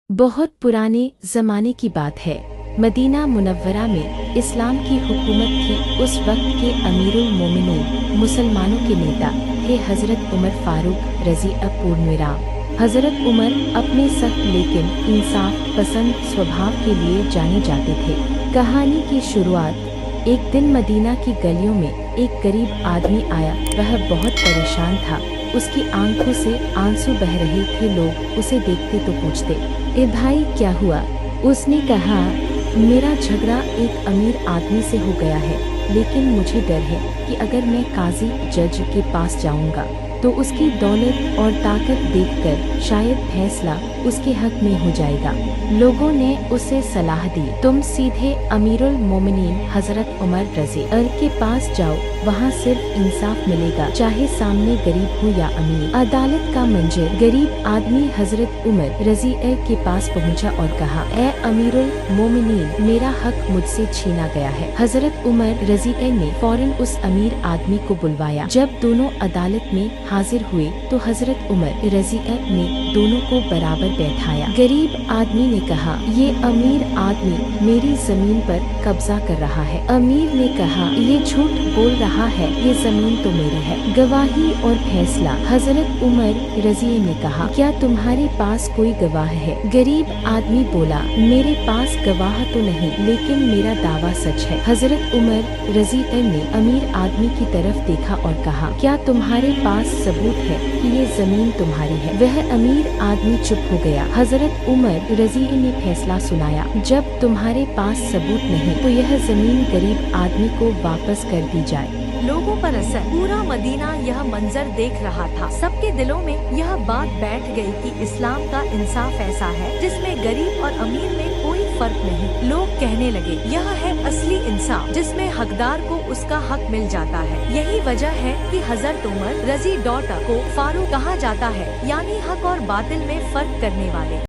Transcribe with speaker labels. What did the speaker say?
Speaker 1: बहुत पुराने ज़माने की बात है। मदीना मुनव्वरा में इस्लाम की हुकूमत थी। उस वक्त के अमीरुल मोमिनीन मुसलमानों के नेता थे हज़रत उमर फारूक रज़ी पूर्णविराम। हज़रत उमर अपने सख्त लेकिन इंसाफ पसंद स्वभाव के लिए जाने जाते थे। कहानी की शुरुआत एक दिन मदीना की गलियों में एक गरीब आदमी आया। वह बहुत परेशान था, उसकी आंखों से आंसू बह रहे थे। लोग उसे देखते तो पूछते, ए भाई क्या हुआ? उसने कहा, मेरा झगड़ा एक अमीर आदमी से हो गया है, लेकिन मुझे डर है कि अगर मैं काजी जज के पास जाऊंगा तो उसकी दौलत और ताकत देखकर शायद फैसला उसके हक में हो जाएगा। लोगों ने उसे सलाह दी, तुम सीधे अमीरुल मोमिनीन हजरत उमर रज़ी के पास जाओ, वहाँ सिर्फ इंसाफ मिलेगा, चाहे सामने गरीब हो या अमीर। अदालत का मंजर गरीब आदमी हजरत उमर रज़ी के पास पहुँचा और कहा, ए अमीरुल मोमिनीन, मेरा हक मुझसे छीना गया है। हजरत उमर रज़ी ने फौरन उस अमीर आदमी को बुलवाया। जब दोनों अदालत में हाजिर हुए तो हजरत उमर रज़ी ने दोनों को बराबर बैठाया। गरीब आदमी ने कहा, ये अमीर आदमी मेरी जमीन पर कब्जा कर रहा है। अमीर ने कहा, ये झूठ बोल रहा है, ये जमीन तो मेरी है। गवाही और फैसला। हजरत उमर रज़ी ने कहा, क्या तुम्हारे पास कोई गवाह है? गरीब आदमी बोला, मेरे पास गवाह तो नहीं, लेकिन मेरा दावा सच है। हजरत उमर रज़ी ने अमीर आदमी की तरफ देखा और कहा, क्या तुम्हारे पास सबूत है कि ये जमीन तुम्हारी है? वह अमीर आदमी चुप हो गया। हजरत उमर रज़ी ने फैसला सुनाया, जब तुम्हारे पास सबूत नहीं तो यह जमीन गरीब आदमी को वापस कर दी जाए।
Speaker 2: लोगों पर असर। पूरा मदीना यह मंजर देख रहा था। सबके दिलों में यह बात बैठ गई कि इस्लाम का इंसाफ ऐसा है जिसमें गरीब और अमीर में कोई फर्क नहीं। लोग कहने लगे, यह है असली इंसाफ, जिसमें हकदार को उसका हक मिल जाता है। यही वजह है कि हजरत उमर रज़ी को फारूक कहा जाता है, यानी हक और बातिल में फर्क करने वाले।